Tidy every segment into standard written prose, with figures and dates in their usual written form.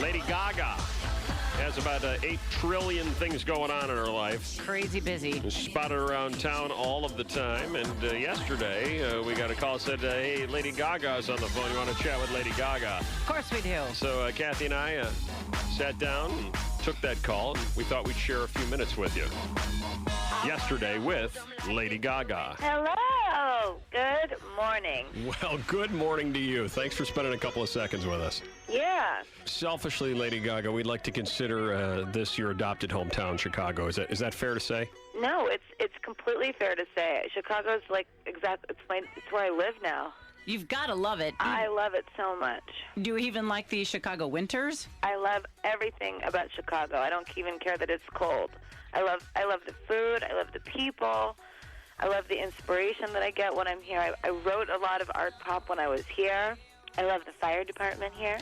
Lady Gaga has about 8 trillion things going on in her life. Crazy busy. Spotted around town all of the time. And yesterday, we got a call that said, hey, Lady Gaga's on the phone. You want to chat with Lady Gaga? Of course we do. So Kathy and I sat down and took that call, and we thought we'd share a few minutes with you. Yesterday with Lady Gaga. Hello. Good morning. Well, good morning to you. Thanks for spending a couple of seconds with us. Yeah. Selfishly, Lady Gaga, we'd like to consider this your adopted hometown, Chicago. Is that fair to say? No, it's completely fair to say. Chicago's like it's where I live now. You've got to love it. I love it so much. Do you even like the Chicago winters? I love everything about Chicago. I don't even care that it's cold. I love the food. I love the people. I love the inspiration that I get when I'm here. I wrote a lot of art pop when I was here. I love the fire department here.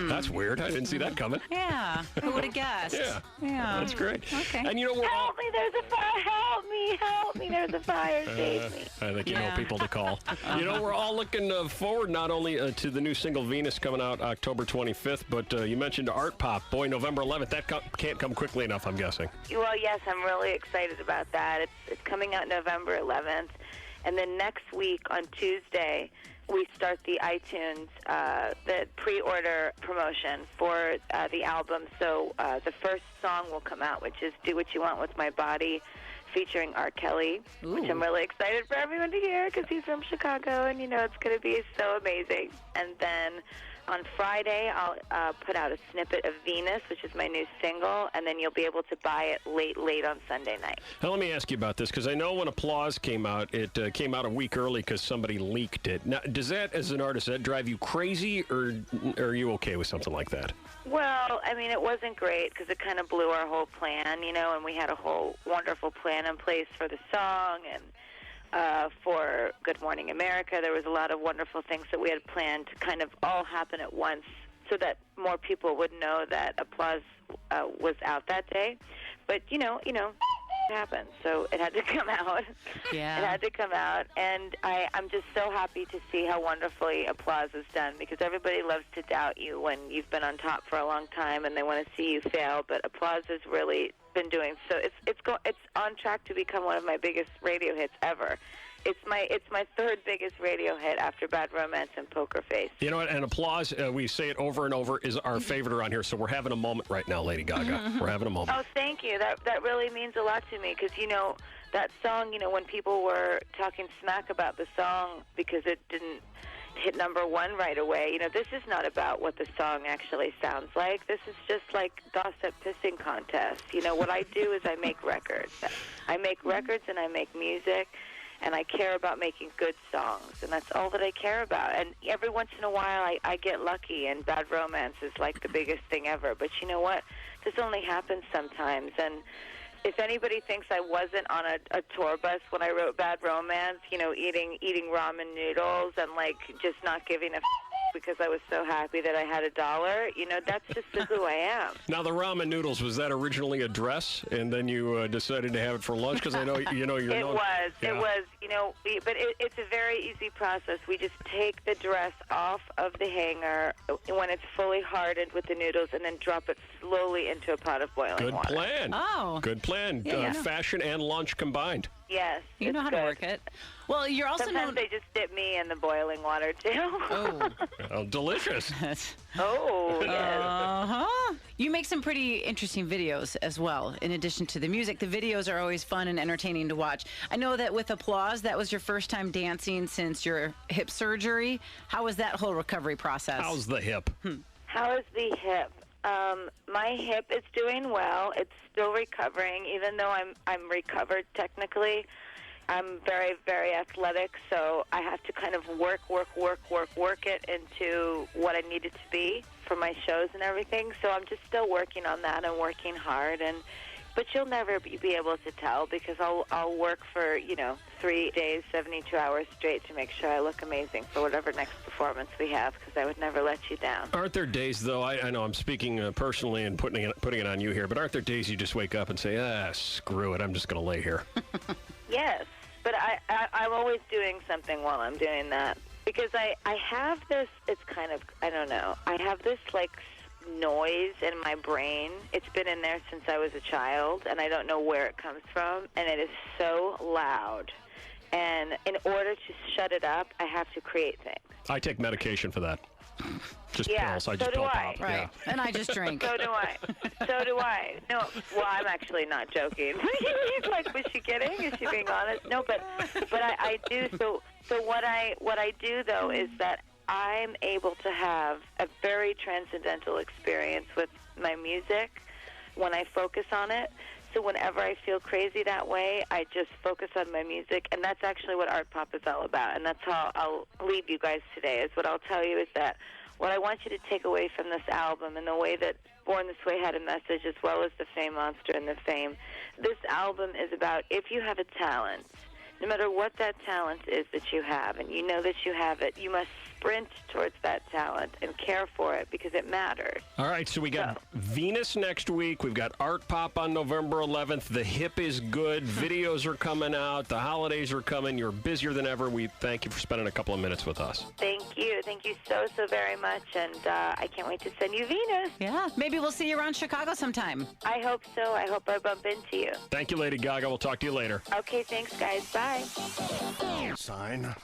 That's weird. I didn't see that coming. Yeah. Who would have guessed? Yeah. That's great. Okay. And you know, we're all... Help me, there's a fire. Help me, there's a fire. Save me. I think you know people to call. You know, we're all looking forward not only to the new single Venus coming out October 25th, but you mentioned art pop. Boy, November 11th. That can't come quickly enough, I'm guessing. Well, yes, I'm really excited about that. It's coming out November 11th. And then next week on Tuesday, we start the iTunes, the pre-order promotion for the album. So the first song will come out, which is Do What You Want With My Body, featuring R. Kelly, which I'm really excited for everyone to hear because he's from Chicago, and, you know, it's going to be so amazing. And then on Friday, I'll put out a snippet of Venus, which is my new single, and then you'll be able to buy it late on Sunday night. Now, let me ask you about this, because I know when Applause came out, it came out a week early because somebody leaked it. Now, does that, as an artist, that drive you crazy, or are you okay with something like that? Well, I mean, it wasn't great because it kind of blew our whole plan, you know, and we had a whole wonderful plan in place for the song and for Good Morning America. There was a lot of wonderful things that we had planned to kind of all happen at once so that more people would know that Applause was out that day. But, you know, it happened, so it had to come out. Yeah. It had to come out, and I'm just so happy to see how wonderfully Applause is done, because everybody loves to doubt you when you've been on top for a long time and they want to see you fail, but Applause has really been doing so. It's on track to become one of my biggest radio hits ever. It's my third biggest radio hit after Bad Romance and Poker Face. You know what? And Applause, we say it over and over, is our favorite around here. So we're having a moment right now, Lady Gaga. We're having a moment. Oh, thank you. That really means a lot to me because, you know, that song, you know, when people were talking smack about the song because it didn't hit number one right away, you know, this is not about what the song actually sounds like. This is just like gossip pissing contest. You know, what I do is I make records. I make records and I make music. And I care about making good songs, and that's all that I care about. And every once in a while, I get lucky, and Bad Romance is like the biggest thing ever. But you know what? This only happens sometimes. And if anybody thinks I wasn't on a tour bus when I wrote Bad Romance, you know, eating ramen noodles and, like, just not giving a because I was so happy that I had $1, you know, that's just who I am. Now, the ramen noodles, was that originally a dress, and then you decided to have it for lunch? Because I know, you know, you're It known... was, Yeah. you know, but it's a very easy process. We just take the dress off of the hanger when it's fully hardened with the noodles and then drop it slowly into a pot of boiling Good water. plan. Oh. Good plan. Yeah. Fashion and lunch combined. Yes. You know how to good. work it. Well, you're also Sometimes known... they just dip me in the boiling water, too. Oh. Oh, delicious. Oh, yes. Uh-huh. You make some pretty interesting videos as well. In addition to the music, the videos are always fun and entertaining to watch. I know that with Applause, that was your first time dancing since your hip surgery. How was that whole recovery process? How's the hip? How is the hip? My hip is doing well. It's still recovering, even though I'm recovered technically. I'm very, very athletic, so I have to kind of work it into what I need it to be for my shows and everything. So I'm just still working on that and working hard. But you'll never be able to tell because I'll work for, 3 days, 72 hours straight to make sure I look amazing for whatever next performance we have because I would never let you down. Aren't there days, though, I know I'm speaking personally and putting it on you here, but aren't there days you just wake up and say, screw it, I'm just going to lay here? Yes, but I'm always doing something while I'm doing that. Because I have this, it's kind of, I don't know, I have this, like, noise in my brain. It's been in there since I was a child, and I don't know where it comes from, and it is so loud. And in order to shut it up, I have to create things. I take medication for that. Just Yeah, pills. I so just do pill I. pop. Right. Yeah. And I just drink. So do I. So do I. No, well, I'm actually not joking. He's like, was she kidding? Is she being honest? No, but I do. So what I do though is that I'm able to have a very transcendental experience with my music when I focus on it. So whenever I feel crazy that way, I just focus on my music, and that's actually what Art Pop is all about. And that's how I'll leave you guys today, is what I'll tell you is that what I want you to take away from this album, and the way that Born This Way had a message, as well as the Fame Monster and the Fame, this album is about if you have a talent, no matter what that talent is that you have, and you know that you have it, you must sprint towards that talent and care for it because it matters. All right, so we got Venus next week. We've got Art Pop on November 11th. The Hip is good. Videos are coming out. The holidays are coming. You're busier than ever. We thank you for spending a couple of minutes with us. Thank you. Thank you so, so very much, and I can't wait to send you Venus. Yeah. Maybe we'll see you around Chicago sometime. I hope so. I hope I bump into you. Thank you, Lady Gaga. We'll talk to you later. Okay, thanks, guys. Bye. Sign.